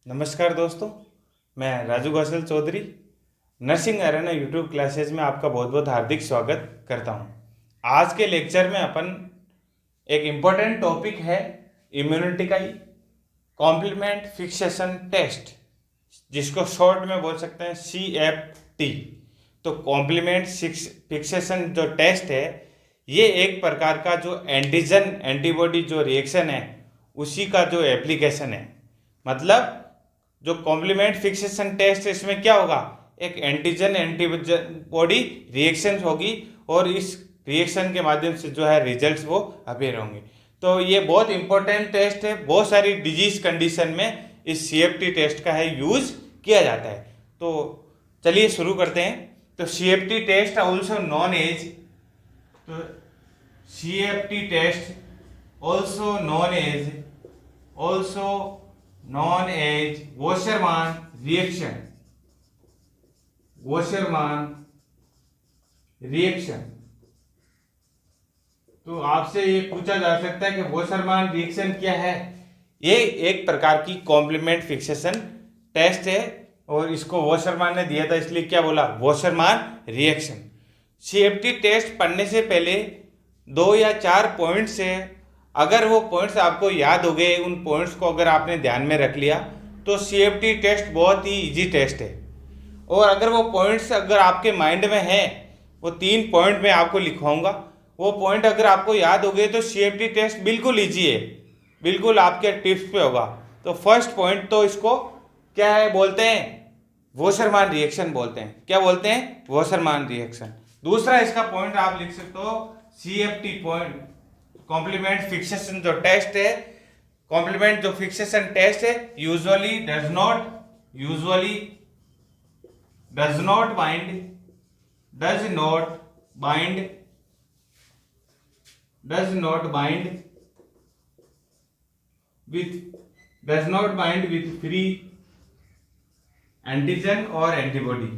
नमस्कार दोस्तों, मैं Raju Kaushal Chaudhary nursing arena YouTube classes में आपका बहुत बहुत हार्दिक स्वागत करता हूं। आज के लेक्चर में अपन एक इम्पोर्टेंट टॉपिक है इम्यूनिटी का ही कॉम्प्लीमेंट फिक्सेशन टेस्ट, जिसको शॉर्ट में बोल सकते हैं CFT। तो कॉम्प्लीमेंट फिक्सेशन जो टेस्ट है, ये एक प्रकार का जो एंटीजन एंटीबॉडी जो रिएक्शन है उसी का जो एप्लीकेशन है। मतलब जो कॉम्प्लीमेंट फिक्सेशन टेस्ट, इसमें क्या होगा, एक एंटीजन एंटीबॉडी रिएक्शन होगी और इस रिएक्शन के माध्यम से जो है रिजल्ट्स वो अपेयर होंगे। तो ये बहुत इंपॉर्टेंट टेस्ट है, बहुत सारी डिजीज कंडीशन में इस CFT टेस्ट का है यूज किया जाता है। तो चलिए शुरू करते हैं। तो CFT test also known as, तो CFT test also known as Wassermann reaction। तो आपसे ये पूछा जा सकता है कि वॉशरमान रिएक्शन क्या है। ये एक प्रकार की कॉम्प्लीमेंट फिक्सेशन टेस्ट है और इसको वॉशरमान ने दिया था, इसलिए क्या बोला, वॉशरमान रिएक्शन। CFT टेस्ट पढ़ने से पहले 2 या 4 पॉइंट्स है, अगर वो पॉइंट्स आपको याद हो गए, उन पॉइंट्स को अगर आपने ध्यान में रख लिया तो CFT टेस्ट बहुत ही इजी टेस्ट है। और अगर वो पॉइंट्स अगर आपके माइंड में है, वो 3 पॉइंट मैं आपको लिखवाऊंगा, वो पॉइंट अगर आपको याद हो गए तो CFT टेस्ट बिल्कुल इजी है, बिल्कुल आपके टिप्स पे होगा। तो फर्स्ट पॉइंट तो इसको क्या है बोलते हैं, वॉशरमान रिएक्शन बोलते हैं। क्या बोलते हैं, वॉशरमान रिएक्शन। दूसरा इसका पॉइंट आप लिख सकते हो CFT पॉइंट, कॉम्प्लीमेंट फिक्सेशन जो टेस्ट है, कॉम्प्लीमेंट जो फिक्सेशन टेस्ट है, usually does not bind with free antigen or antibody,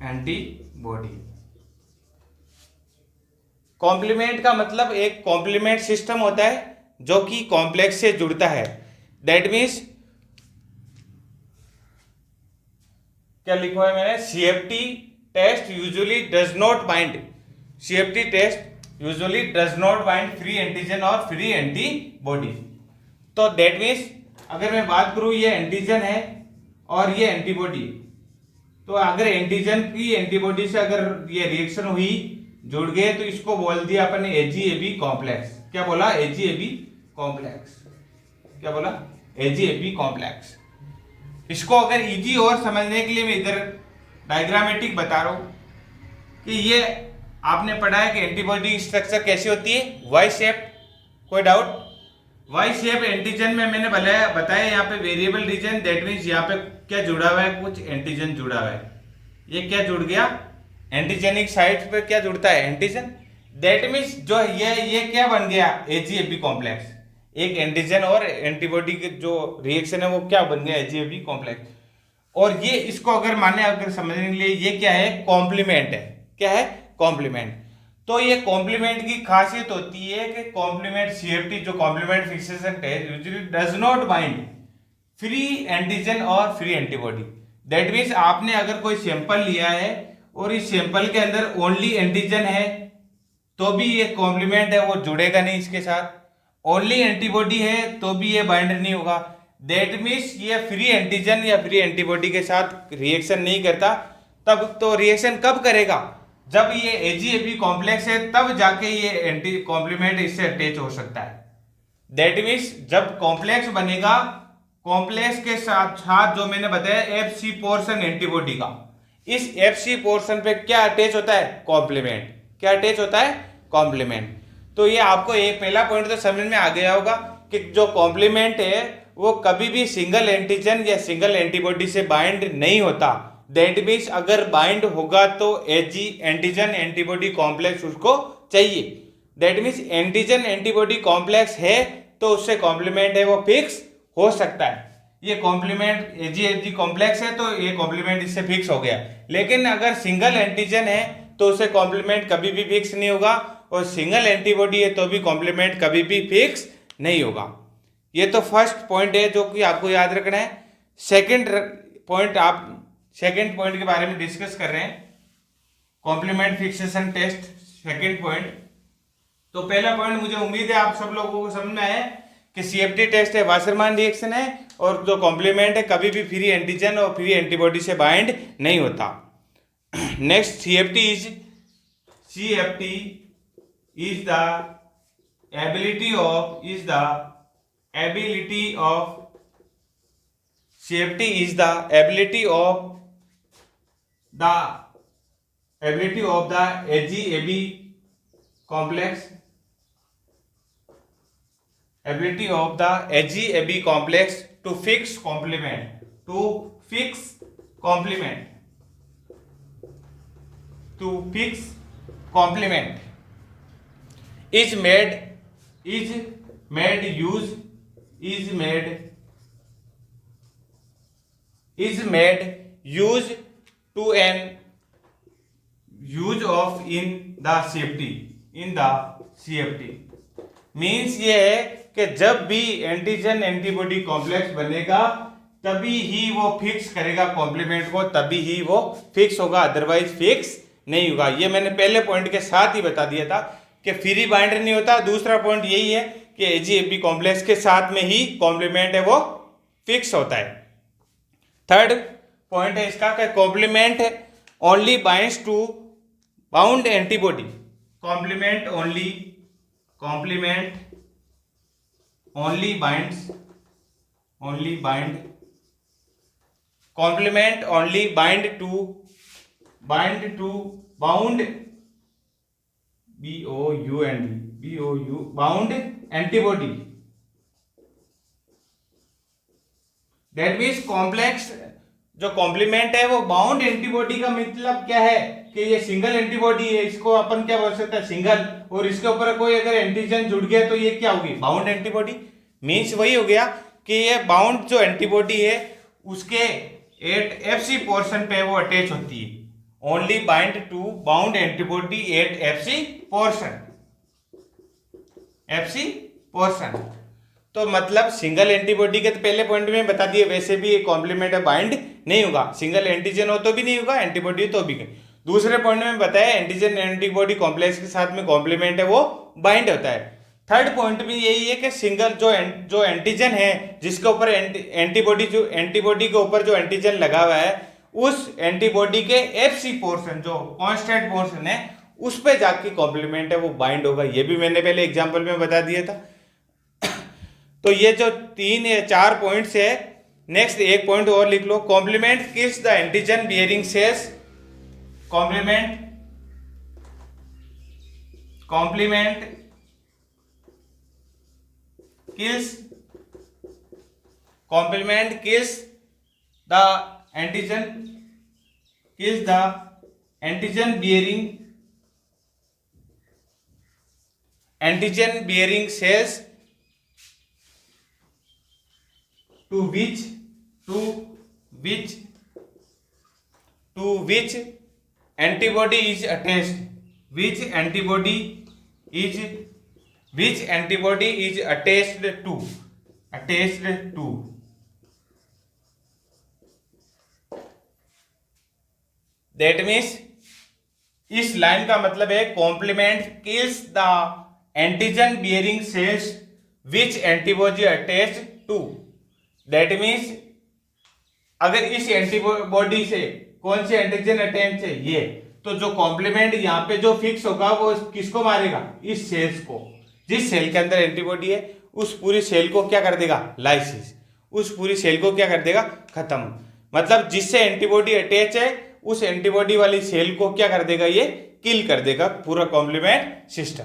antibody. Complement का मतलब एक कॉम्प्लीमेंट सिस्टम होता है जो कि कॉम्प्लेक्स से जुड़ता है। दैट मीन्स क्या लिखा है मैंने, CFT test usually does not bind free antigen और फ्री एंटीबॉडी। तो दैट मीन्स अगर मैं बात करूं, ये एंटीजन है और ये एंटीबॉडी, तो अगर एंटीजन की एंटीबॉडी से अगर ये रिएक्शन हुई, जुड़ गए, तो इसको बोल दिया अपन ने AGAB कॉम्प्लेक्स। क्या बोला, AGAB कॉम्प्लेक्स। क्या बोला, AGAB कॉम्प्लेक्स। इसको अगर इजी और समझने के लिए मैं इधर डायग्रामेटिक बता रहा हूं कि ये आपने पढ़ा है कि एंटीबॉडी स्ट्रक्चर कैसी होती है, वाई शेप। कोई डाउट? वाई शेप एंटीजन में मैंने बताया यहाँ पे वेरिएबल रीजन, दैट मीन्स यहाँ पे क्या जुड़ा हुआ है, कुछ एंटीजन जुड़ा हुआ है। ये क्या जुड़ गया, एंटीजेनिक साइट पे क्या जुड़ता है, एंटीजन। दैट मीन्स जो ये क्या बन गया, AGAB कॉम्प्लेक्स। एक एंटीजन और एंटीबॉडी के जो रिएक्शन है वो क्या बन गया, AGAB कॉम्प्लेक्स। और ये इसको अगर माने, अगर समझने के लिए, ये क्या है, कॉम्प्लीमेंट है। क्या है, कॉम्प्लीमेंट। तो ये कॉम्प्लीमेंट की खासियत होती है कि कॉम्प्लीमेंट CFT जो complement fixation test usually does not bind free antigen और फ्री एंटीबॉडी। दैट मीन्स आपने अगर कोई सैंपल लिया है और इस सैंपल के अंदर ओनली एंटीजन है तो भी ये कॉम्प्लीमेंट है, वो जुड़ेगा नहीं इसके साथ। ओनली एंटीबॉडी है तो भी ये बाइंड नहीं होगा। दैट मीन्स ये फ्री एंटीजन या फ्री एंटीबॉडी के साथ रिएक्शन नहीं करता। तब तो रिएक्शन कब करेगा, जब ये AGAB कॉम्प्लेक्स है, तब जाके ये एंटी कॉम्प्लीमेंट इससे अटैच हो सकता है। दैट मीन्स जब कॉम्प्लेक्स बनेगा, कॉम्प्लेक्स के साथ साथ जो मैंने बताया FC पोर्शन एंटीबॉडी का, इस FC पोर्शन पे क्या अटैच होता है, कॉम्प्लीमेंट। क्या अटैच होता है, कॉम्प्लीमेंट। तो ये आपको ये पहला पॉइंट तो समझ में आ गया होगा कि जो कॉम्प्लीमेंट है वो कभी भी सिंगल एंटीजन या सिंगल एंटीबॉडी से बाइंड नहीं होता। दैट मीन्स अगर बाइंड होगा तो एंटीजन एंटीबॉडी कॉम्प्लेक्स उसको चाहिए। That means antigen antibody complex है तो उससे कॉम्प्लीमेंट है वो फिक्स हो सकता है। ये कॉम्प्लीमेंट AGAG कॉम्प्लेक्स है तो ये कॉम्प्लीमेंट इससे फिक्स हो गया। लेकिन अगर सिंगल एंटीजन है तो उससे कॉम्प्लीमेंट कभी भी फिक्स नहीं होगा और सिंगल एंटीबॉडी है तो भी कॉम्प्लीमेंट कभी भी फिक्स नहीं होगा। ये तो फर्स्ट पॉइंट है जो कि आपको याद रखना है। सेकंड पॉइंट के बारे में डिस्कस कर रहे हैं, complement fixation test second point. तो पहला पॉइंट मुझे उम्मीद है आप सब लोगों को समझ में आया कि सीएफटी टेस्ट है वासरमान रिएक्शन है, और जो कॉम्प्लीमेंट है कभी भी फ्री एंटीजन और फ्री एंटीबॉडी से बाइंड नहीं होता। Next CFT is the ability of CFT is the ability of the AgAb complex to fix complement is made use to an use of in the CFT means ये है कि जब भी antigen antibody complex बनेगा तभी ही वो fix करेगा complement को, तभी ही वो फिक्स होगा, अदरवाइज फिक्स नहीं होगा। ये मैंने पहले पॉइंट के साथ ही बता दिया था कि फ्री बाइंडर नहीं होता। दूसरा पॉइंट यही है कि एजीएबी कॉम्प्लेक्स के साथ में ही कॉम्प्लीमेंट है वो फिक्स होता है। थर्ड पॉइंट है इसका कि complement only binds to bound antibody. Complement only bind to bound bound antibody. That means complex जो कॉम्प्लीमेंट है वो बाउंड एंटीबॉडी का मतलब क्या है कि ये सिंगल एंटीबॉडी है, इसको अपन क्या बोल सकते हैं सिंगल, और इसके ऊपर कोई अगर एंटीजन जुड़ गया तो ये क्या होगी बाउंड एंटीबॉडी। मीन्स वही हो गया कि ये बाउंड जो एंटीबॉडी है उसके एट एफसी पोर्शन पे वो अटैच होती है। Only bind to bound antibody at F C portion. तो मतलब सिंगल एंटीबॉडी के तो पहले पॉइंट में बता दिए, वैसे भी कॉम्प्लीमेंट बाइंड नहीं होगा, सिंगल एंटीजन हो तो भी नहीं होगा, एंटीबॉडी तो भी। दूसरे पॉइंट में बताया एंटीजन एंटीबॉडी कॉम्प्लेक्स के साथ में कॉम्प्लीमेंट है वो बाइंड होता है। थर्ड पॉइंट भी यही है कि सिंगल जो एंटीजन है जिसके ऊपर एंटीबॉडी के ऊपर जो एंटीजन लगा हुआ है उस एंटीबॉडी के एफसी पोर्शन जो कांस्टेंट पोर्शन है उस पे जाके कॉम्प्लीमेंट है वो बाइंड होगा। ये भी मैंने पहले एग्जांपल में बता दिया था। तो ये जो 3 या 4 पॉइंट्स है, नेक्स्ट एक पॉइंट और लिख लो, complement kills the antigen bearing cells. Complement kills the antigen bearing cells to which antibody is attached. Which antibody is attached to. That means इस लाइन का मतलब है complement kills the antigen bearing cells which antibody attach to. That means अगर इस antibody से कौन से antigen attach है ये, तो जो कॉम्प्लीमेंट यहाँ पे जो फिक्स होगा वो किसको मारेगा, इस सेल्स को। जिस सेल के अंदर एंटीबॉडी है उस पूरी सेल को क्या कर देगा, लाइसिस, उस पूरी सेल को क्या कर देगा, खत्म। मतलब जिससे एंटीबॉडी अटैच है उस एंटीबॉडी वाली सेल को क्या कर देगा, ये किल कर देगा पूरा कॉम्प्लीमेंट सिस्टम।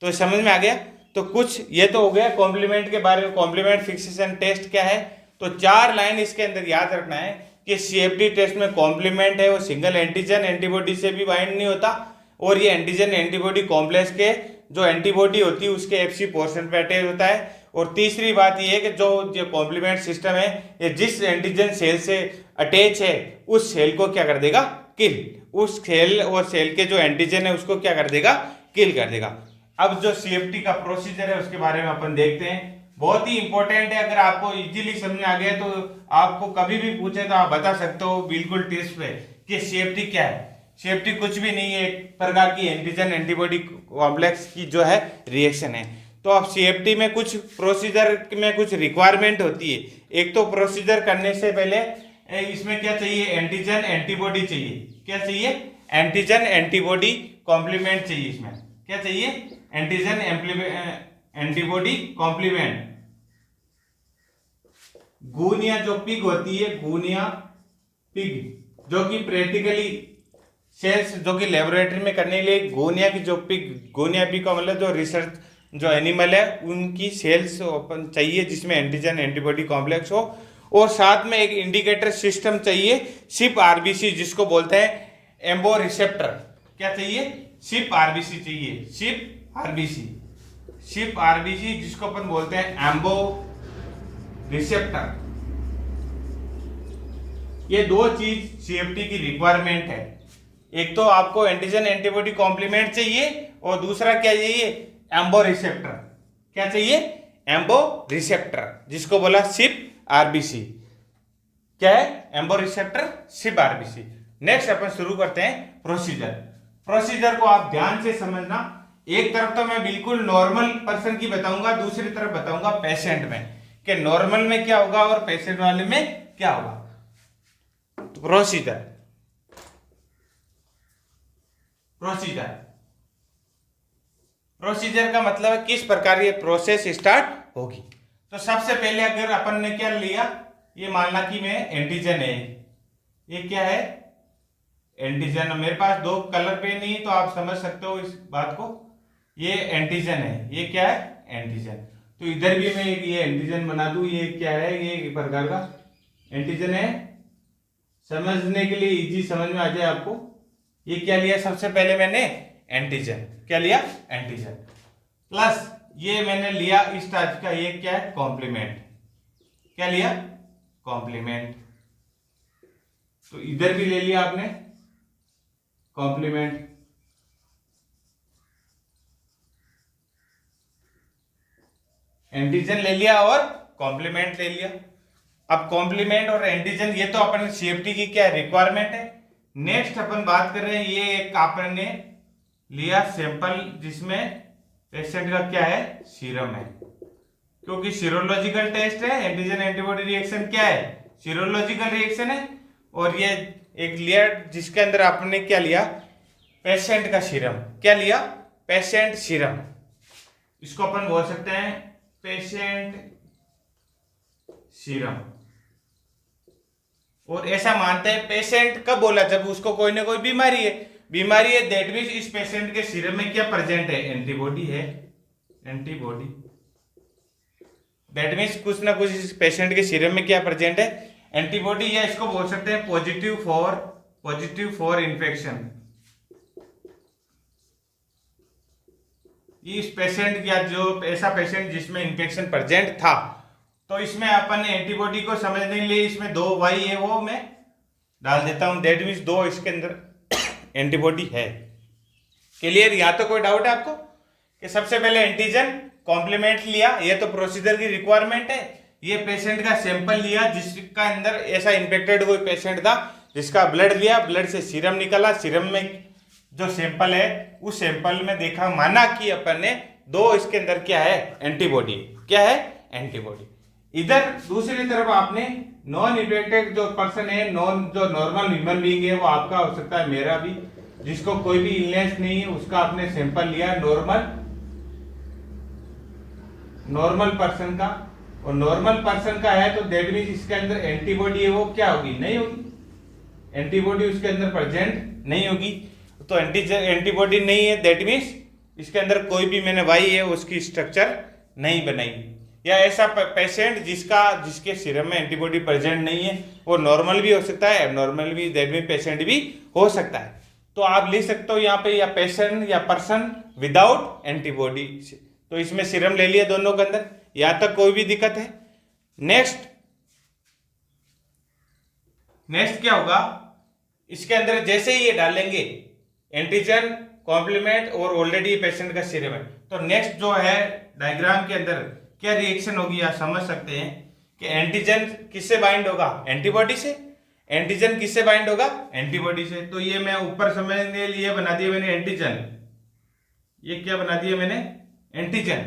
तो समझ में आ गया। तो कुछ ये तो हो गया कॉम्प्लीमेंट के बारे में, कॉम्प्लीमेंट फिक्सेशन टेस्ट क्या है। तो 4 लाइन इसके अंदर याद रखना है कि सीएफटी टेस्ट में कॉम्प्लीमेंट है वो सिंगल एंटीजन एंटीबॉडी से भी बाइंड नहीं होता, और ये एंटीजन एंटीबॉडी कॉम्प्लेक्स के जो एंटीबॉडी होती है उसके एफसी पोर्शन पे अटैच होता है। और तीसरी बात ये है कि जो कॉम्प्लीमेंट सिस्टम है ये जिस एंटीजन सेल से अटैच है उस सेल को क्या कर देगा, किल। उस सेल और सेल के जो एंटीजन है उसको क्या कर देगा, किल कर देगा। अब जो CFT का प्रोसीजर है उसके बारे में अपन देखते हैं, बहुत ही इंपॉर्टेंट है। अगर आपको इजीली समझ में आ गया तो आपको कभी भी पूछे तो आप बता सकते हो बिल्कुल टेस्ट पे कि CFT क्या है। CFT कुछ भी नहीं है, एक प्रकार की एंटीजन एंटीबॉडी कॉम्प्लेक्स की जो है रिएक्शन है। तो अब CFT में कुछ प्रोसीजर में कुछ रिक्वायरमेंट होती है। एक तो प्रोसीजर करने से पहले इसमें क्या चाहिए, एंटीजन एंटीबॉडी चाहिए। क्या चाहिए, एंटीजन एंटीबॉडी कॉम्प्लीमेंट चाहिए। इसमें क्या चाहिए, एंटीजन एंटीबॉडी कॉम्प्लीमेंट। गूनिया जो पिग होती है, गूनिया पिग, जो कि प्रैक्टिकली सेल्स जो कि लेबोरेटरी में करने के लिए गोनिया की जो पिग, गोनिया पिग का मतलब जो रिसर्च जो एनिमल है उनकी सेल्स ओपन चाहिए जिसमें एंटीजन एंटीबॉडी कॉम्प्लेक्स हो, और साथ में एक इंडिकेटर सिस्टम चाहिए सिप आरबीसी जिसको बोलते हैं एम्बो रिसेप्टर। क्या चाहिए, सिप आरबीसी चाहिए, सिप आरबीसी, सिप आरबीसी जिसको अपन बोलते हैं एम्बो रिसेप्टर। ये दो चीज CFT की रिक्वायरमेंट है। एक तो आपको एंटीजन एंटीबॉडी कॉम्प्लीमेंट चाहिए और दूसरा क्या चाहिए, एम्बो रिसेप्टर। क्या चाहिए, एम्बो रिसेप्टर जिसको बोला सिप आरबीसी। क्या है, ambo receptor, sheep R B C. Next अपन शुरू करते हैं प्रोसीजर। प्रोसीजर को आप ध्यान से समझना। एक तरफ तो मैं बिल्कुल नॉर्मल पर्सन की बताऊंगा, दूसरी तरफ बताऊंगा पेशेंट में कि नॉर्मल में क्या होगा और पेशेंट वाले में क्या होगा। प्रोसीजर, प्रोसीजर, प्रोसीजर का मतलब है किस प्रकार ये प्रोसेस स्टार्ट होगी। तो सबसे पहले अगर अपन ने क्या लिया, ये मानना कि मैं एंटीजन है, ये क्या है, एंटीजन। मेरे पास दो कलर पेन नहीं तो आप समझ सकते हो इस बात को। ये एंटीजन है, ये क्या है, एंटीजन। तो इधर भी मैं ये एंटीजन बना दूं, ये क्या है, ये एक प्रकार का एंटीजन है। समझने के लिए इजी समझ में आ जाए आपको, ये क्या लिया सबसे पहले मैंने, एंटीजन। क्या लिया, एंटीजन। प्लस ये मैंने लिया इस टाइप का, ये क्या है, कॉम्प्लीमेंट। क्या लिया, कॉम्प्लीमेंट। तो इधर भी ले लिया आपने कॉम्प्लीमेंट। एंटीजन ले लिया और कॉम्प्लीमेंट ले लिया। अब कॉम्प्लीमेंट और एंटीजन ये तो अपन CFT की क्या रिक्वायरमेंट है। नेक्स्ट अपन बात कर रहे हैं, ये एक अपन ने लिया सैंपल जिसमें पेशेंट का क्या है, सीरम है, क्योंकि सीरोलॉजिकल टेस्ट है। एंटीजन एंटीबॉडी रिएक्शन क्या है, सीरोलॉजिकल रिएक्शन है। और ये एक लिया जिसके अंदर आपने क्या लिया, पेशेंट का सीरम। क्या लिया, पेशेंट सीरम। इसको अपन बोल सकते हैं पेशेंट सीरम। और ऐसा मानते हैं, पेशेंट कब बोला, जब उसको कोई ना कोई बीमारी है, बीमारी है दैट मींस इस पेशेंट के सीरम में क्या प्रेजेंट है, एंटीबॉडी है, एंटीबॉडी। दैट मींस कुछ ना कुछ इस पेशेंट के सीरम में क्या प्रेजेंट है, एंटीबॉडी। या इसको बोल सकते हैं पॉजिटिव फॉर इन्फेक्शन। इस पेशेंट या जो ऐसा पेशेंट जिसमें इन्फेक्शन प्रेजेंट था, तो इसमें अपन एंटीबॉडी को समझने के लिए इसमें 2 Y है वो मैं डाल देता हूं। दैट मीन्स 2 इसके अंदर एंटीबॉडी है। क्लियर, यहां तो कोई डाउट है आपको कि सबसे पहले एंटीजन कॉम्प्लीमेंट लिया, ये तो प्रोसीजर की रिक्वायरमेंट है। ये पेशेंट का सैंपल लिया जिसका अंदर ऐसा इन्फेक्टेड कोई पेशेंट था, जिसका ब्लड लिया, ब्लड से सीरम निकला, सीरम में जो सैंपल है उस सैंपल में देखा, माना कि अपन ने 2 इसके अंदर क्या है, एंटीबॉडी। क्या है, एंटीबॉडी। इधर दूसरी तरफ आपने नॉन इन्फेक्टेड जो पर्सन है, जो नॉर्मल ह्यूमन बीइंग है, वो आपका हो सकता है, मेरा भी, जिसको कोई भी इलनेस नहीं है, उसका आपने सैंपल लिया नॉर्मल पर्सन का। और नॉर्मल पर्सन का है तो दैट मींस इसके अंदर एंटीबॉडी है वो क्या होगी, नहीं होगी, एंटीबॉडी उसके अंदर प्रेजेंट नहीं होगी। तो एंटीबॉडी नहीं है दैट मींस इसके अंदर कोई भी मैंने वाई है उसकी स्ट्रक्चर नहीं बनाई। या ऐसा पेशेंट जिसके सीरम में एंटीबॉडी प्रेजेंट नहीं है, वो नॉर्मल भी हो सकता है, एबनॉर्मल भी, दैट मींस पेशेंट भी हो सकता है। तो आप लिख सकते हो यहाँ पे, या पेशेंट या पर्सन विदाउट एंटीबॉडी। तो इसमें सीरम ले लिया दोनों के अंदर, यहां तक कोई भी दिक्कत है। नेक्स्ट क्या होगा, इसके अंदर जैसे ही ये डालेंगे एंटीजन कॉम्प्लीमेंट और ऑलरेडी पेशेंट का सीरम है। तो नेक्स्ट जो है डायग्राम के अंदर क्या रिएक्शन होगी आप समझ सकते हैं कि एंटीजन किससे बाइंड होगा, एंटीबॉडी से। एंटीजन किससे बाइंड होगा, एंटीबॉडी से। तो ये मैं ऊपर समझने के लिए बना दिया मैंने एंटीजन, ये क्या बना दिया मैंने, एंटीजन।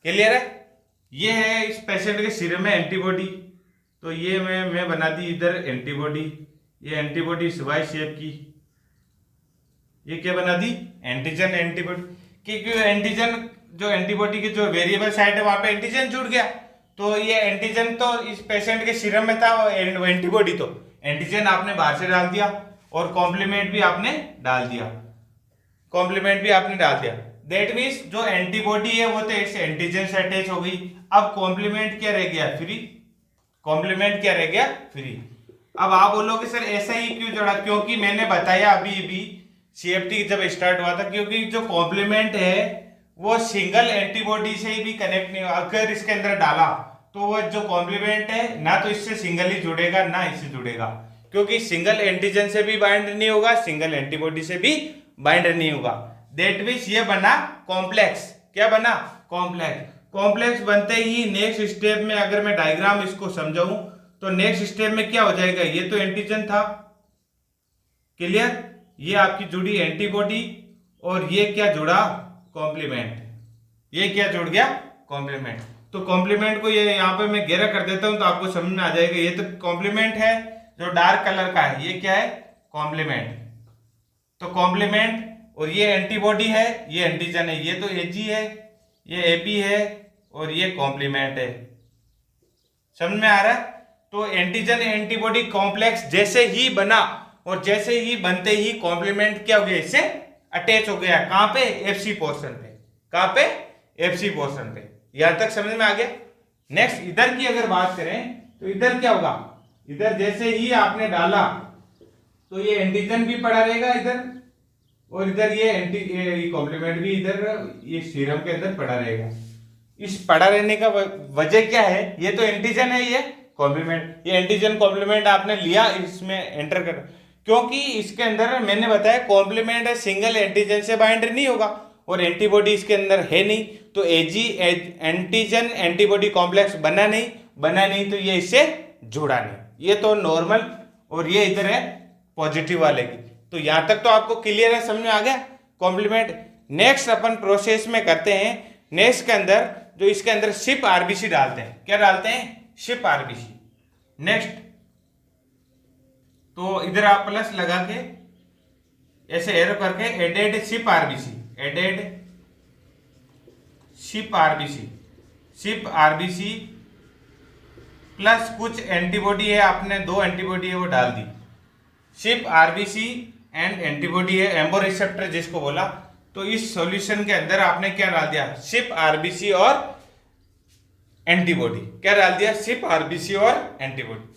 क्लियर है, ये है इस पेशेंट के सीरम में एंटीबॉडी। तो ये मैं बना दी इधर एंटीबॉडी, ये एंटीबॉडी वाई शेप की, ये क्या बना दी, एंटीजन एंटीबॉडी। क्योंकि एंटीजन जो एंटीबॉडी की जो वेरिएबल साइट है वहां पे एंटीजन जुड़ गया। तो ये एंटीजन तो इस पेशेंट के सीरम में था, एंटीबॉडी तो एंटीजन आपने बाहर से डाल दिया और कॉम्प्लीमेंट भी आपने डाल दिया, कॉम्प्लीमेंट भी आपने डाल दिया। दैट मीन्स जो एंटीबॉडी है वो तो इस एंटीजन से अटैच हो गई। अब कॉम्प्लीमेंट क्या रह गया, फ्री। कॉम्प्लीमेंट क्या रह गया, फ्री। अब आप बोलोगे सर ऐसा ही क्यों जोड़ा, क्योंकि मैंने बताया अभी सीएफटी जब स्टार्ट हुआ था, क्योंकि जो कॉम्प्लीमेंट है वो सिंगल एंटीबॉडी से भी कनेक्ट नहीं, अगर इसके अंदर डाला तो वो जो कॉम्प्लीमेंट है ना तो इससे सिंगल ही जुड़ेगा ना इससे जुड़ेगा, क्योंकि सिंगल एंटीजन से भी बाइंड नहीं होगा, सिंगल एंटीबॉडी से भी बाइंड नहीं होगा। दैट मीन्स ये बना कॉम्प्लेक्स। क्या बना, कॉम्प्लेक्स। कॉम्प्लेक्स बनते ही नेक्स्ट स्टेप में अगर मैं डायग्राम इसको समझाऊं तो नेक्स्ट स्टेप में क्या हो जाएगा, ये तो एंटीजन था, क्लियर, ये आपकी जुड़ी एंटीबॉडी और ये क्या जुड़ा, कॉम्प्लीमेंट। ये क्या जुड़ गया, कॉम्प्लीमेंट। तो कॉम्प्लीमेंट को ये यहाँ पे मैं गहरा कर देता हूं तो आपको समझ में आ जाएगा। ये तो कॉम्प्लीमेंट है जो डार्क कलर का है, ये क्या है, कॉम्प्लीमेंट। तो कॉम्प्लीमेंट और ये एंटीबॉडी है, ये एंटीजन है, ये तो एजी है, ये एपी है और ये कॉम्प्लीमेंट है। समझ में आ रहा है। तो एंटीजन एंटीबॉडी कॉम्प्लेक्स जैसे ही बना और जैसे ही बनते ही कॉम्प्लीमेंट क्या हो गया, इससे अटैच हो गया। कहां पे, एफसी पोर्शन पे। कहां पे, एफसी पोर्शन पे। यहां तक समझ में आ गया। नेक्स्ट इधर की अगर बात करें तो इधर क्या होगा, इधर जैसे ही आपने डाला तो ये एंटीजन भी पड़ा रहेगा इधर और इधर ये कॉम्प्लीमेंट भी इधर ये सीरम के अंदर पड़ा रहेगा। इस पड़ा रहने का वजह क्या है, ये तो एंटीजन है, ये कॉम्प्लीमेंट। ये एंटीजन कॉम्प्लीमेंट आपने लिया, इसमें एंटर कर, क्योंकि इसके अंदर मैंने बताया कॉम्प्लीमेंट है, सिंगल एंटीजन से बाइंड नहीं होगा और एंटीबॉडी इसके अंदर है नहीं। तो एजी एंटीजन एंटीबॉडी कॉम्प्लेक्स बना नहीं तो ये इससे जुड़ा नहीं। ये तो नॉर्मल और ये इधर है पॉजिटिव वाले की। तो यहां तक तो आपको क्लियर है, समझ में आ गया कॉम्प्लीमेंट। नेक्स्ट अपन प्रोसेस में करते हैं, नेक्स्ट के अंदर जो इसके अंदर शिप आरबीसी डालते हैं। क्या डालते हैं, शिप आरबीसी। नेक्स्ट तो इधर आप प्लस लगा के ऐसे एरो करके added sheep R B C, added sheep R B C, sheep R B C plus कुछ एंटीबॉडी है, आपने 2 एंटीबॉडी है वो डाल दी। शिप आरबीसी एंड एंटीबॉडी है, एम्बो रिसेप्टर जिसको बोला। तो इस सॉल्यूशन के अंदर आपने क्या डाल दिया, शिप आरबीसी और एंटीबॉडी। क्या डाल दिया, शिप आरबीसी और एंटीबॉडी।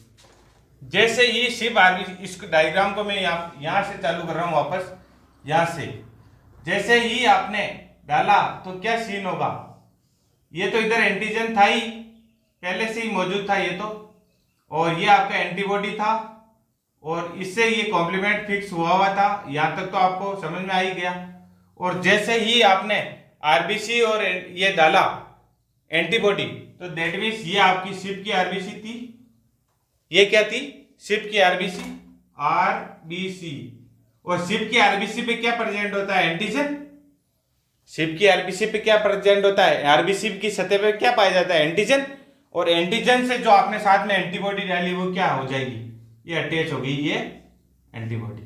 जैसे ही शिप आरबीसी, इस डायग्राम को मैं यहां से चालू कर रहा हूं वापस, यहां से जैसे ही आपने डाला तो क्या सीन होगा, ये तो इधर एंटीजन था ही, पहले से ही मौजूद था ये तो, और ये आपका एंटीबॉडी था और इससे ये कॉम्प्लीमेंट फिक्स हुआ था। यहां तक तो आपको समझ में आ ही गया। और जैसे ही आपने आरबीसी और ये डाला एंटीबॉडी, तो दैट मीन्स ये आपकी शिप की आरबीसी थी। ये क्या थी, शिप की आरबीसी, आरबीसी। और शिप की आरबीसी पे क्या प्रेजेंट होता है, एंटीजन। शिप की आरबीसी पे क्या प्रेजेंट होता है, आरबीसी की सतह पे क्या पाया जाता है, एंटीजन। और एंटीजन से जो आपने साथ में एंटीबॉडी डाली वो क्या हो जाएगी, ये अटैच हो गई, ये एंटीबॉडी।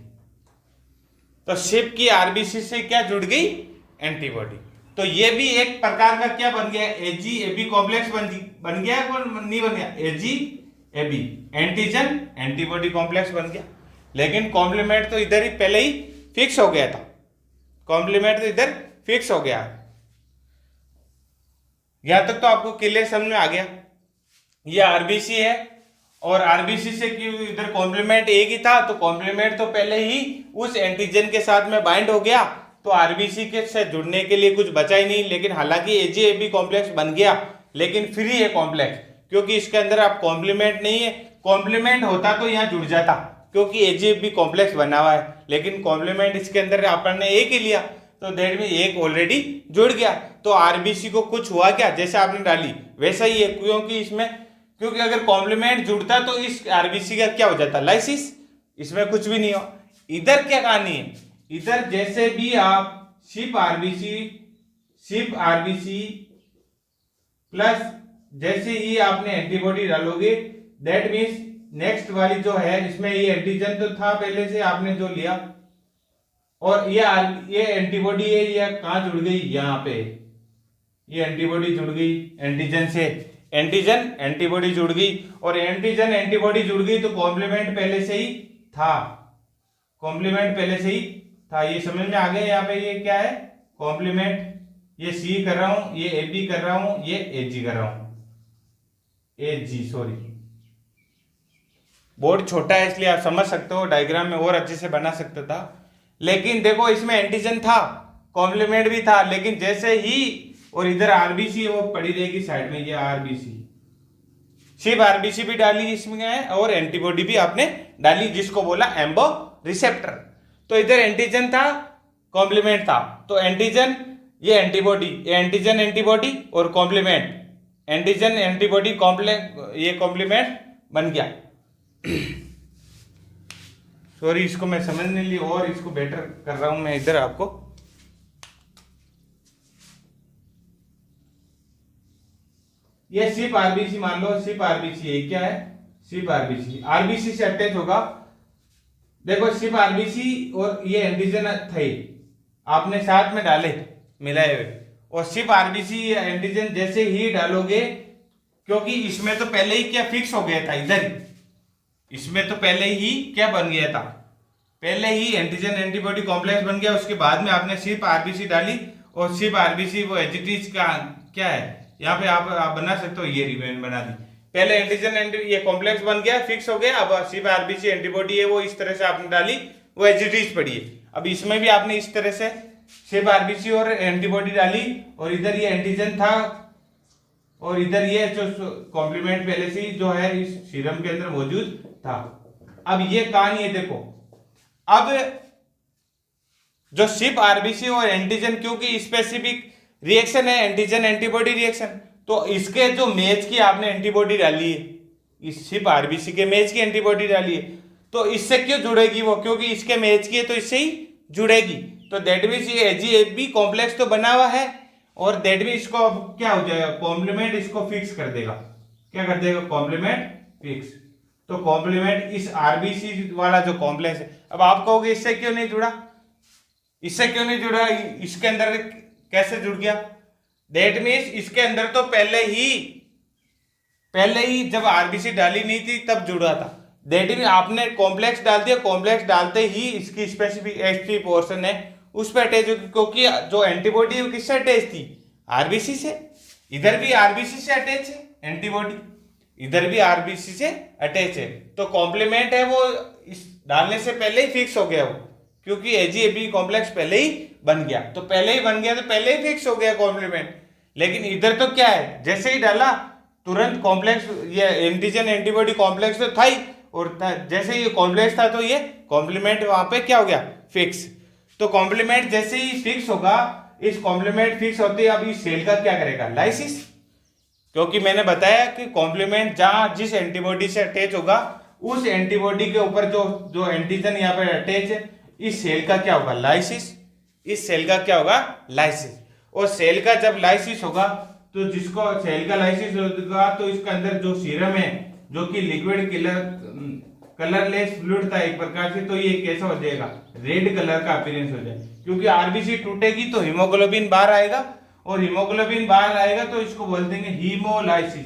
तो शिप की आरबीसी से क्या जुड़ गई, एंटीबॉडी। तो ये भी एक प्रकार का क्या बन गया, एजी एबी कॉम्प्लेक्स बन गया, नहीं बन गया, एजी एबी एंटीजन एंटीबॉडी कॉम्प्लेक्स बन गया। लेकिन कॉम्प्लीमेंट तो इधर ही पहले ही फिक्स हो गया था, कॉम्प्लीमेंट तो इधर फिक्स हो गया। यहां तक तो आपको क्लियर समझ में आ गया। ये आरबीसी है और आरबीसी से क्यों इधर कॉम्प्लीमेंट एक ही था, तो कॉम्प्लीमेंट तो पहले ही उस एंटीजन के साथ में बाइंड हो गया, तो आरबीसी के से जुड़ने के लिए कुछ बचा ही नहीं। लेकिन हालांकि एजीएबी कॉम्प्लेक्स बन गया, लेकिन फ्री है कॉम्प्लेक्स, क्योंकि इसके अंदर आप कॉम्प्लीमेंट नहीं है। कॉम्प्लीमेंट होता तो यहां जुड़ जाता, क्योंकि AGFB कॉम्प्लेक्स बना हुआ है, लेकिन कॉम्प्लीमेंट इसके अंदर अपन ने एक ही लिया, तो दैट मीन एक ऑलरेडी जुड़ गया। तो आरबीसी को कुछ हुआ क्या, जैसे आपने डाली वैसा ही है, क्योंकि अगर कॉम्प्लीमेंट जुड़ता तो इस आरबीसी का क्या हो जाता, लाइसिस। इसमें कुछ भी नहीं हो। इधर क्या कहानी है, इधर जैसे भी आप सिर्फ आरबीसी प्लस जैसे ही आपने एंटीबॉडी डालोगे, दैट मीन्स नेक्स्ट वाली जो है इसमें ये एंटीजन तो था पहले से आपने जो लिया, और ये एंटीबॉडी है, ये कहाँ जुड़ गई, यहाँ पे ये एंटीबॉडी जुड़ गई एंटीजन से, एंटीजन एंटीबॉडी जुड़ गई, और एंटीजन एंटीबॉडी जुड़ गई तो कॉम्प्लीमेंट पहले से ही था, कॉम्प्लीमेंट पहले से ही था। ये समझ में आ गया, यहाँ पे ये क्या है, कॉम्प्लीमेंट, ये सी कर रहा हूं, ये ए बी कर रहा हूं, ये ए जी कर रहा हूं, ए जी, सॉरी बोर्ड छोटा है इसलिए आप समझ सकते हो, डायग्राम में और अच्छे से बना सकता था। लेकिन देखो इसमें एंटीजन था, कॉम्प्लीमेंट भी था, लेकिन जैसे ही, और इधर आरबीसी वो पड़ी रहेगी साइड में, ये आरबीसी, सिर्फ आरबीसी भी डाली इसमें है और एंटीबॉडी भी आपने डाली, जिसको बोला एम्बो रिसेप्टर। तो इधर एंटीजन था, कॉम्प्लीमेंट था, तो एंटीजन ये एंटीबॉडी, ये एंटीजन एंटीबॉडी और कॉम्प्लीमेंट, एंटीजन एंटीबॉडी ये कॉम्प्लीमेंट बन गया। सॉरी इसको मैं समझने लिए और इसको बेटर कर रहा हूं मैं इधर आपको। ये सिर्फ आरबीसी मान लो, सिर्फ आरबीसी है, क्या है, सिर्फ आरबीसी, आरबीसी से अटैच होगा। देखो सिर्फ आरबीसी और ये एंटीजन थे, आपने साथ में डाले मिलाए हुए, और सिर्फ आरबीसी एंटीजन जैसे ही डालोगे, क्योंकि इसमें तो पहले ही क्या फिक्स हो गया था, इधर इसमें तो पहले ही क्या बन गया था, पहले ही एंटीजन एंटीबॉडी कॉम्प्लेक्स बन गया। उसके बाद में आपने सिर्फ आरबीसी डाली, और सिर्फ आरबीसी वो एजिटीज का क्या है, यहाँ पे आप बना सकते हो, ये रिमेन बना दी, पहले एंटीजन ये कॉम्प्लेक्स बन गया, फिक्स हो गया, अब सिर्फ आरबीसी एंटीबॉडी है वो इस तरह से आपने डाली, वो एजिटीज पड़ी है। अब इसमें भी आपने इस तरह से सिर्फ आरबीसी और एंटीबॉडी डाली, और इधर ये एंटीजन था, और इधर ये जो कॉम्प्लीमेंट पहले से जो है इस सीरम के अंदर मौजूद था। अब ये कहानी है, देखो अब जो सिर्फ आरबीसी और एंटीजन, क्योंकि स्पेसिफिक रिएक्शन है एंटीजन एंटीबॉडी रिएक्शन, तो इसके जो मैच की आपने एंटीबॉडी डाली है, इस सिर्फ आरबीसी के मैच की एंटीबॉडी डाली है, तो इससे क्यों जुड़ेगी वो, क्योंकि इसके मैच की है तो इससे ही जुड़ेगी। तो दैट मीन्स ये AGFB कॉम्प्लेक्स तो बना हुआ है, और दैट मीन्स इसको अब क्या हो जाएगा, कॉम्प्लीमेंट इसको फिक्स कर देगा, क्या कर देगा, कॉम्प्लीमेंट फिक्स। तो कॉम्प्लीमेंट इस आरबीसी वाला जो कॉम्प्लेक्स है, अब आप कहोगे इससे क्यों नहीं जुड़ा, इससे क्यों नहीं जुड़ा, इसके अंदर कैसे जुड़ गया, दैट मीन्स इसके अंदर तो पहले ही जब आरबीसी डाली नहीं थी तब जुड़ा था, दैट मीन्स आपने कॉम्प्लेक्स डाल दिया, कॉम्प्लेक्स डालते ही इसकी स्पेसिफिक एक्टिव पोर्शन है उस पर अटैच होगी, क्योंकि जो एंटीबॉडी है किससे अटैच थी, आरबीसी से, इधर भी आरबीसी से अटैच है एंटीबॉडी, इधर भी आरबीसी से अटैच है, तो कॉम्प्लीमेंट है वो इस डालने से पहले ही फिक्स हो गया वो, क्योंकि AGFB कॉम्प्लेक्स पहले ही बन गया, तो पहले ही बन गया तो पहले ही फिक्स हो गया कॉम्प्लीमेंट। लेकिन इधर तो क्या है, जैसे ही डाला तुरंत कॉम्प्लेक्स, ये एंटीजन एंटीबॉडी कॉम्प्लेक्स तो था ही, और जैसे ही कॉम्प्लेक्स था तो ये कॉम्प्लीमेंट वहां पे क्या हो गया, फिक्स। तो कॉम्प्लीमेंट जैसे ही फिक्स होगा, इस कॉम्प्लीमेंट फिक्स होते ही अब इस सेल का क्या करेगा, लाइसिस, क्योंकि मैंने बताया कि कॉम्प्लीमेंट जहां जिस एंटीबॉडी से अटैच होगा, उस एंटीबॉडी के ऊपर जो एंटीजन यहाँ पे अटैच है, इस सेल का क्या होगा, लाइसिस, इस सेल का क्या होगा, लाइसिस। और सेल का जब लाइसिस होगा, तो जिसको सेल का लाइसिस होगा, तो इसके अंदर जो सीरम है, जो कि लिक्विड कलरलेस फ्लूइड था एक प्रकार से, तो ये कैसा हो जाएगा, रेड कलर का अपीयरेंस हो जाए, क्योंकि आरबीसी टूटेगी तो हीमोग्लोबिन बाहर आएगा, और हीमोग्लोबिन बाहर आएगा तो इसको बोलते हैं हीमोलाइसिस,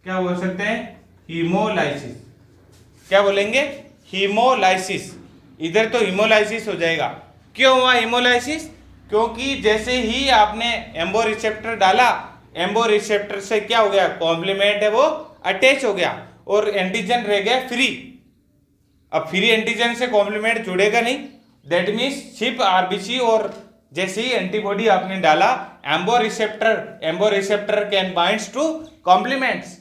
क्या बोल सकते हैं, हीमोलाइसिस, क्या बोलेंगे, हीमोलाइसिस। इधर तो हीमोलाइसिस हो जाएगा, क्यों हुआ हीमोलाइसिस, क्योंकि जैसे ही आपने एम्बो रिसेप्टर डाला, एम्बो रिसेप्टर से क्या हो गया, कॉम्प्लीमेंट है वो अटैच हो गया, और एंटीजन रह गया फ्री। अब फ्री एंटीजन से कॉम्प्लीमेंट जुड़ेगा नहीं, दैट मीन्स सिर्फ आरबीसी, और जैसे ही एंटीबॉडी आपने डाला, amboceptor can binds to complements.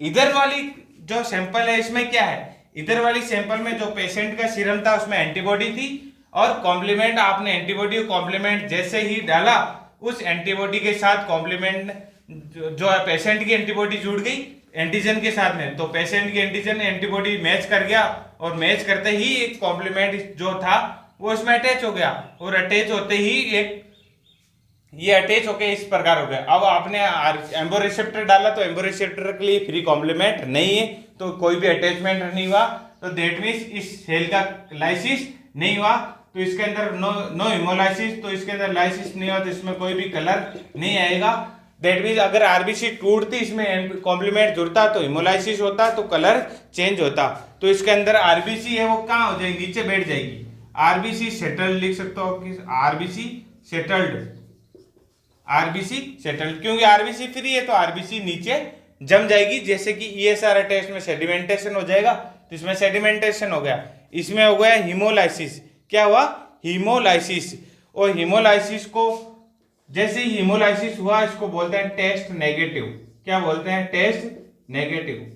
इधर वाली जो सैंपल है इसमें क्या है, इधर वाली सैंपल में जो पेशेंट का सीरम था उसमें एंटीबॉडी थी, और कॉम्प्लीमेंट आपने एंटीबॉडी कॉम्प्लीमेंट जैसे ही डाला उस एंटीबॉडी के साथ कॉम्प्लीमेंट जो है पेशेंट की एंटीबॉडी जुड़ गई एंटीजन के साथ में, तो पेशेंट की एंटीजन एंटीबॉडी मैच कर गया, और मैच करते ही एक कॉम्प्लीमेंट जो था वो इसमें अटैच हो गया, और अटैच होते ही एक ये अटैच होके इस प्रकार हो गया। अब आपने एम्बो रिसेप्टर डाला तो एम्बो रिसेप्टर के लिए फ्री कॉम्प्लीमेंट नहीं है, तो कोई भी अटैचमेंट नहीं हुआ, तो दैट मीन्स इस सेल का लाइसिस नहीं हुआ, तो इसके अंदर नो हिमोलाइसिस, तो इसके अंदर लाइसिस नहीं हुआ तो इसमें कोई भी कलर नहीं आएगा। दैट मीन्स अगर आरबीसी टूटती इसमें कॉम्प्लीमेंट जुड़ता तो हिमोलाइसिस होता तो कलर चेंज होता। तो इसके अंदर आरबीसी है वो कहाँ हो जाएगी, नीचे बैठ जाएगी। आरबीसी सेटल्ड लिख सकते हो, आरबीसी सेटल्ड, आरबीसी सेटल्ड, क्योंकि आरबीसी फ्री है तो आरबीसी नीचे जम जाएगी। जैसे कि ईएसआर टेस्ट में सेडिमेंटेशन हो जाएगा, तो इसमें सेडिमेंटेशन हो गया, इसमें हो गया हीमोलाइसिस। क्या हुआ, हीमोलाइसिस। और हीमोलाइसिस को जैसे ही हीमोलाइसिस हुआ इसको बोलते हैं टेस्ट नेगेटिव। क्या बोलते हैं, टेस्ट नेगेटिव।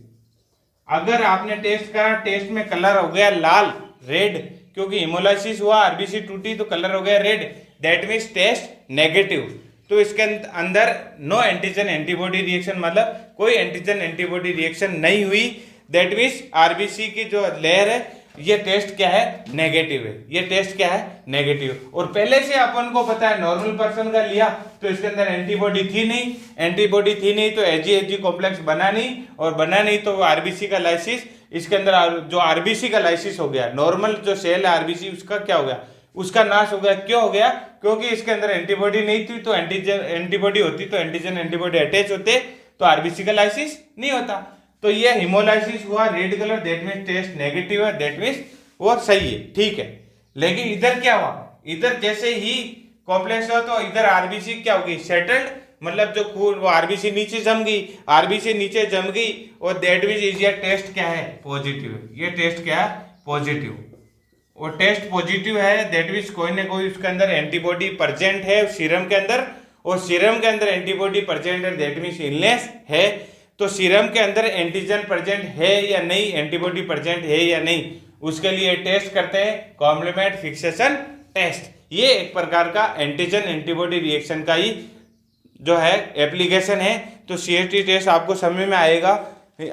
अगर आपने टेस्ट करा, टेस्ट में कलर हो गया लाल, रेड, क्योंकि हीमोलाइसिस हुआ, आरबीसी टूटी तो कलर हो गया red, that means test negative. तो इसके अंदर नो एंटीजन एंटीबॉडी रिएक्शन, मतलब कोई एंटीजन एंटीबॉडी रिएक्शन नहीं हुई, दैट मीन्स आरबीसी की जो लेयर है ये टेस्ट क्या है, नेगेटिव है। ये टेस्ट क्या है, नेगेटिव। और पहले से अपन को पता है नॉर्मल पर्सन का लिया तो इसके अंदर एंटीबॉडी थी नहीं, एंटीबॉडी थी नहीं तो एजी कॉम्प्लेक्स बना नहीं, और बना नहीं तो आरबीसी का लाइसिस, इसके अंदर जो आरबीसी का लाइसिस हो गया, नॉर्मल जो सेल है आरबीसी उसका क्या हो गया, उसका नाश हो गया। क्यों हो गया, क्योंकि इसके अंदर एंटीबॉडी नहीं थी, तो एंटीबॉडी होती तो एंटीजन एंटीबॉडी अटैच होते तो आरबीसी का लाइसिस नहीं होता। तो ये हिमोलाइसिस हुआ red colour, that means test negative है, दैट मीन्स वो सही है, ठीक है। लेकिन इधर क्या हुआ, इधर जैसे ही कॉम्प्लेक्स हुआ तो इधर आरबीसी क्या होगी, सेटल्ड, मतलब जो खून वो आरबीसी नीचे जम गई, आरबीसी नीचे जम गई, और दैट मीन्स ये टेस्ट क्या है, पॉजिटिव है। ये टेस्ट क्या है, पॉजिटिव। और टेस्ट पॉजिटिव है, दैट मीन्स कोई ना कोई उसके अंदर एंटीबॉडी प्रेजेंट है सीरम के अंदर, और सीरम के अंदर एंटीबॉडी प्रेजेंट है, दैट मीन्स इलनेस है। तो सीरम के अंदर एंटीजन प्रेजेंट है या नहीं, एंटीबॉडी प्रेजेंट है या नहीं, उसके लिए टेस्ट करते हैं कॉम्प्लीमेंट फिक्सेशन टेस्ट। ये एक प्रकार का एंटीजन एंटीबॉडी रिएक्शन का ही जो है एप्लीकेशन है। तो सीएसटी टेस्ट आपको समझ में आएगा,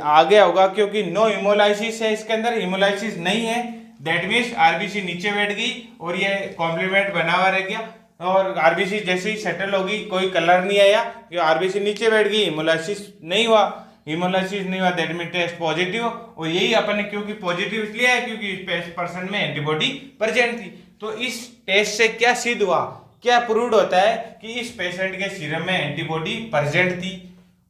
आगे होगा, क्योंकि नो हिमोलाइसिस है, इसके अंदर हिमोलाइसिस नहीं है, दैट मीन्स आरबीसी नीचे बैठ गई और ये कॉम्प्लीमेंट बना हुआ रह गया, और आरबीसी जैसे ही सेटल होगी कोई कलर नहीं आया, आरबीसी नीचे बैठ गई, हिमोलाइसिस नहीं हुआ, हिमोलाइसिस नहीं हुआ, दैट मीन टेस्ट पॉजिटिव। और यही अपन ने क्योंकि पॉजिटिव इसलिए है क्योंकि इस पर्सन में एंटीबॉडी प्रेजेंट थी। तो इस टेस्ट से क्या सिद्ध हुआ, क्या प्रूव्ड होता है कि इस पेशेंट के सीरम में एंटीबॉडी प्रेजेंट थी,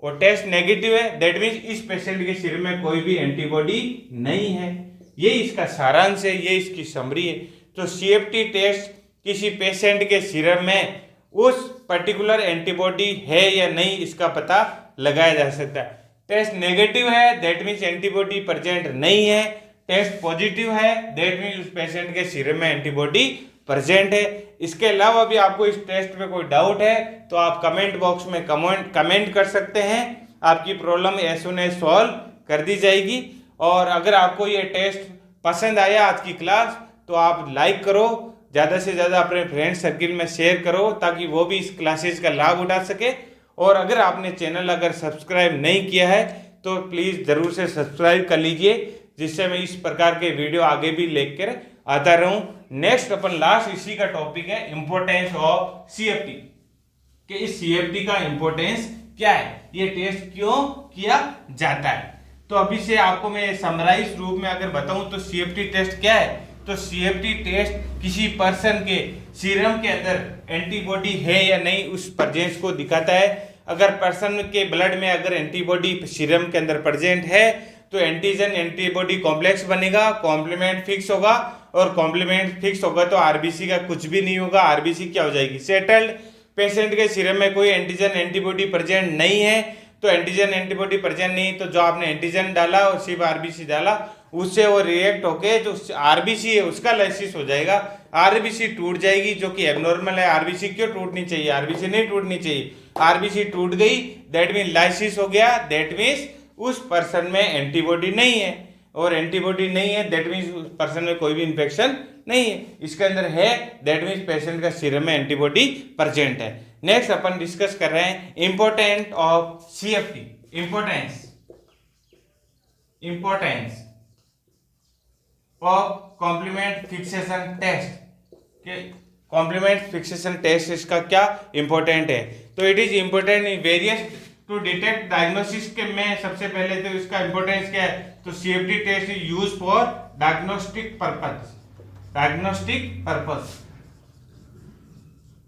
और टेस्ट नेगेटिव है, दैट मीन्स इस पेशेंट के सीरम में कोई भी एंटीबॉडी नहीं है। ये इसका सारांश है, ये इसकी समरी है। तो सीएफटी टेस्ट किसी पेशेंट के सीरम में उस पर्टिकुलर एंटीबॉडी है या नहीं इसका पता लगाया जा सकता है। टेस्ट नेगेटिव है, दैट मीन्स एंटीबॉडी प्रेजेंट नहीं है, टेस्ट पॉजिटिव है, दैट मीन्स उस पेशेंट के सीरम में एंटीबॉडी प्रेजेंट है। इसके अलावा भी आपको इस टेस्ट में कोई डाउट है तो आप कमेंट बॉक्स में कमेंट कर सकते हैं, आपकी problem as soon as solve कर दी जाएगी। और अगर आपको ये टेस्ट पसंद आया आज की क्लास तो आप लाइक करो, ज़्यादा से ज़्यादा अपने फ्रेंड सर्किल में शेयर करो ताकि वो भी इस क्लासेस का लाभ उठा सके। और अगर आपने चैनल अगर सब्सक्राइब नहीं किया है तो प्लीज़ ज़रूर से सब्सक्राइब कर लीजिए, जिससे मैं इस प्रकार के वीडियो आगे भी लेकर आता रहूं। नेक्स्ट अपन लास्ट इसी का टॉपिक है इम्पोर्टेंस ऑफ सीएफटी, कि इस सीएफटी का इम्पोर्टेंस क्या है, ये टेस्ट क्यों किया जाता है। तो अभी से आपको मैं समराइज रूप में अगर बताऊं तो सीएफटी टेस्ट क्या है, तो सीएफटी टेस्ट किसी पर्सन के सीरम के अंदर एंटीबॉडी है या नहीं उस प्रेजेंस को दिखाता है। अगर पर्सन के ब्लड में अगर एंटीबॉडी सीरम के अंदर प्रेजेंट है तो एंटीजन एंटीबॉडी कॉम्प्लेक्स बनेगा, कॉम्प्लीमेंट फिक्स होगा, और कॉम्प्लीमेंट फिक्स होगा तो आरबीसी का कुछ भी नहीं होगा, आरबीसी क्या हो जाएगी, सेटल्ड। पेशेंट के सीरम में कोई एंटीजन एंटीबॉडी प्रेजेंट नहीं है, तो एंटीजन एंटीबॉडी प्रेजेंट नहीं तो जो आपने एंटीजन डाला और सिर्फ आरबीसी डाला उससे वो रिएक्ट होके जो आरबीसी है उसका लाइसिस हो जाएगा, आरबीसी टूट जाएगी जो कि एबनॉर्मल है। आरबीसी क्यों टूटनी चाहिए, आरबीसी नहीं टूटनी चाहिए, आरबीसी टूट गई दैट मीन लाइसिस हो गया, दैट मीन्स उस पर्सन में एंटीबॉडी नहीं है। और एंटीबॉडी नहीं है, दैट मीन्स उस पर्सन में कोई भी इन्फेक्शन नहीं है। इसके अंदर है, दैट मीन्स पेशेंट का सीरम में एंटीबॉडी प्रेजेंट है। नेक्स्ट अपन डिस्कस कर रहे हैं important of CFT, importance of complement fixation test के कॉम्प्लीमेंट फिक्सेशन टेस्ट इसका क्या इंपॉर्टेंट है। तो it is important in various to detect diagnosis के में सबसे पहले तो इसका इंपॉर्टेंस क्या है, तो CFT test is use for diagnostic purpose.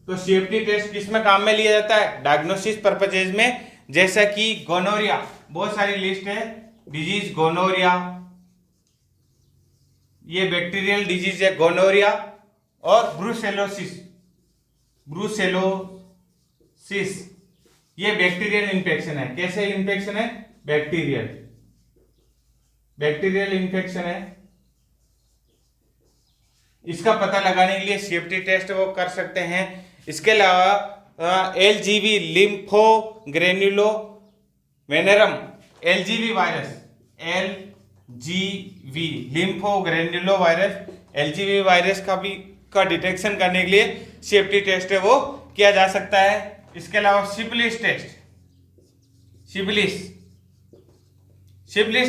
तो CFT टेस्ट किस में काम में लिया जाता है, डायग्नोसिस पर्पजेज में, जैसा कि गोनोरिया, बहुत सारी लिस्ट है डिजीज, गोनोरिया ये बैक्टीरियल डिजीज है गोनोरिया, और ब्रूसेलोसिस ये बैक्टीरियल इन्फेक्शन है। कैसे इन्फेक्शन है, बैक्टीरियल इन्फेक्शन है। इसका पता लगाने के लिए CFT टेस्ट वो कर सकते हैं। इसके अलावा LGV लिम्फोग्रेन्युलोवेनेरम, LGV virus, LGV virus का डिटेक्शन करने के लिए CFT टेस्ट है वो किया जा सकता है। इसके अलावा सिफिलिस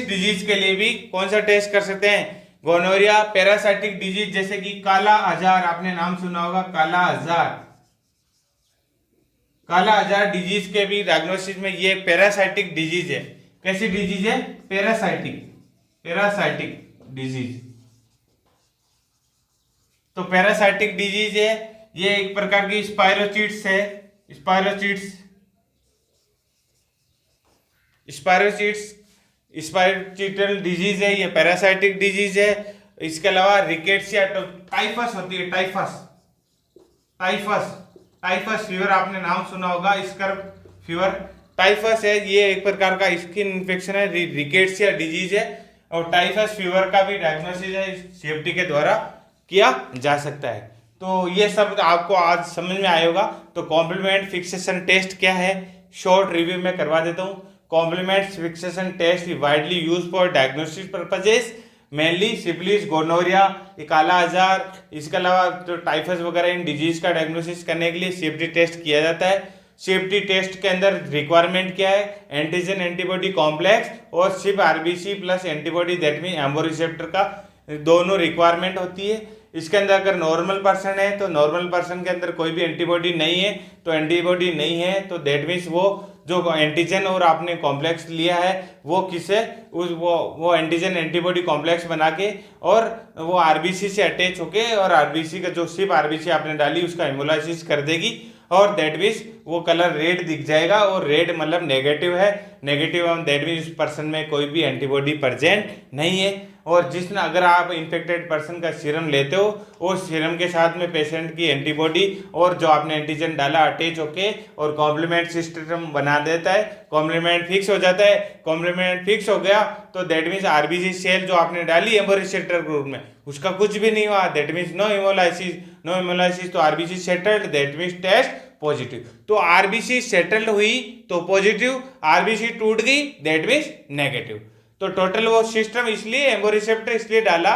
डिजीज के लिए भी कौन सा टेस्ट कर सकते हैं, गोनोरिया, पैरासाइटिक डिजीज जैसे कि काला आजार, आपने नाम सुना होगा काला आजार डिजीज के भी डायग्नोसिस में ये पैरासाइटिक डिजीज है। कैसी डिजीज है, पैरासाइटिक डिजीज। तो पैरासाइटिक डिजीज है, ये एक प्रकार की स्पायरोचीट्स है, स्पायरोचीटल डिजीज है, ये पैरासाइटिक डिजीज है। इसके अलावा रिकेट्सिया, टाइफस होती है, टाइफस फीवर आपने नाम सुना होगा, स्कर्व फीवर, टाइफस है, ये एक प्रकार का स्किन इन्फेक्शन है, रिकेट्सिया डिजीज है, और टाइफस फीवर का भी डायग्नोसिस है CFT के द्वारा किया जा सकता है। तो ये सब आपको आज समझ में आया होगा। तो कॉम्प्लीमेंट फिक्सेशन टेस्ट क्या है, शॉर्ट रिव्यू में करवा देता हूँ। Complement fixation test widely use for diagnostic purposes, mainly syphilis, gonorrhoea, kala azar, इसके अलावा तो टाइफस वगैरह इन डिजीज का डायग्नोसिस करने के लिए CFT टेस्ट किया जाता है। CFT टेस्ट के अंदर रिक्वायरमेंट क्या है, एंटीजन एंटीबॉडी कॉम्प्लेक्स और सिर्फ RBC plus antibody, that mean amboceptor का दोनों रिक्वायरमेंट होती है। इसके अंदर अगर नॉर्मल पर्सन है तो नॉर्मल पर्सन के अंदर कोई भी एंटीबॉडी नहीं है, तो एंटीबॉडी नहीं है तो दैट मीन्स वो जो एंटीजन और आपने कॉम्प्लेक्स लिया है वो किसे वो एंटीजन एंटीबॉडी कॉम्प्लेक्स बना के और वो RBC से अटैच होके और RBC का जो सिर्फ RBC आपने डाली उसका हेमोलाइसिस कर देगी और दैट मीन्स वो कलर रेड दिख जाएगा, और रेड मतलब नेगेटिव है, दैट मीन्स उस पर्सन में कोई भी एंटीबॉडी प्रेजेंट नहीं है। और जिसने अगर आप इन्फेक्टेड पर्सन का सीरम लेते हो, उस सीरम के साथ में पेशेंट की एंटीबॉडी और जो आपने एंटीजन डाला अटैच होके और कॉम्प्लीमेंट सिस्टम बना देता है, कॉम्प्लीमेंट फिक्स हो जाता है। कॉम्प्लीमेंट फिक्स हो गया तो दैट मीन्स RBC सेल जो आपने डाली एम्बो रिसेप्टर ग्रुप में उसका कुछ भी नहीं हुआ, दैट मीन्स नो हेमोलाइसिस, तो RBC settled, that means test positive. तो RBC सेटल्ड हुई तो पॉजिटिव, RBC टूट गई दैट मीन्स नेगेटिव। तो टोटल वो सिस्टम इसलिए एम्बो रिसेप्टर इसलिए डाला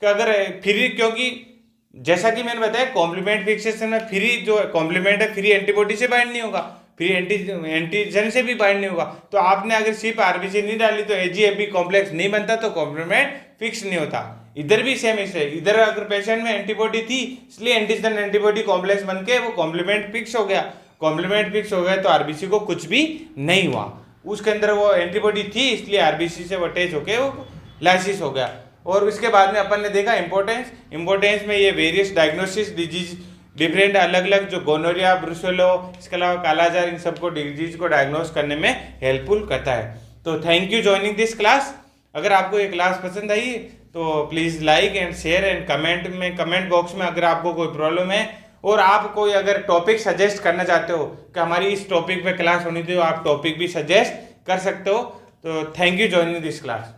कि अगर फ्री, क्योंकि जैसा कि मैंने बताया कॉम्प्लीमेंट फिक्सेशन में फ्री जो कॉम्प्लीमेंट है फ्री एंटीबॉडी से बाइंड नहीं होगा, फ्री एंटीजन से भी बाइंड नहीं होगा। तो आपने अगर सिर्फ RBC नहीं डाली तो AGFB कॉम्प्लेक्स नहीं बनता, तो कॉम्प्लीमेंट फिक्स नहीं होता। इधर भी सेम है, इधर अगर पेशेंट में एंटीबॉडी थी इसलिए एंटीजन एंटीबॉडी कॉम्प्लेक्स बन के वो कॉम्प्लीमेंट फिक्स हो गया, कॉम्प्लीमेंट फिक्स हो गया तो RBC को कुछ भी नहीं हुआ, उसके अंदर वो एंटीबॉडी थी इसलिए RBC से वो अटैच होके वो लाइसिस हो गया। और उसके बाद में अपन ने देखा इंपॉर्टेंस में ये वेरियस डायग्नोसिस डिजीज डिफरेंट अलग अलग जो गोनोरिया, ब्रुसेलो, इसके अलावा काला आजार, इन सबको डिजीज को डायग्नोस करने में हेल्पफुल करता है। तो thank you joining this class. अगर आपको ये क्लास पसंद आई तो please like and share and comment box में अगर आपको कोई प्रॉब्लम है और आप कोई अगर टॉपिक सजेस्ट करना चाहते हो कि हमारी इस टॉपिक पे क्लास होनी चाहिए, आप टॉपिक भी सजेस्ट कर सकते हो। तो thank you joining this class.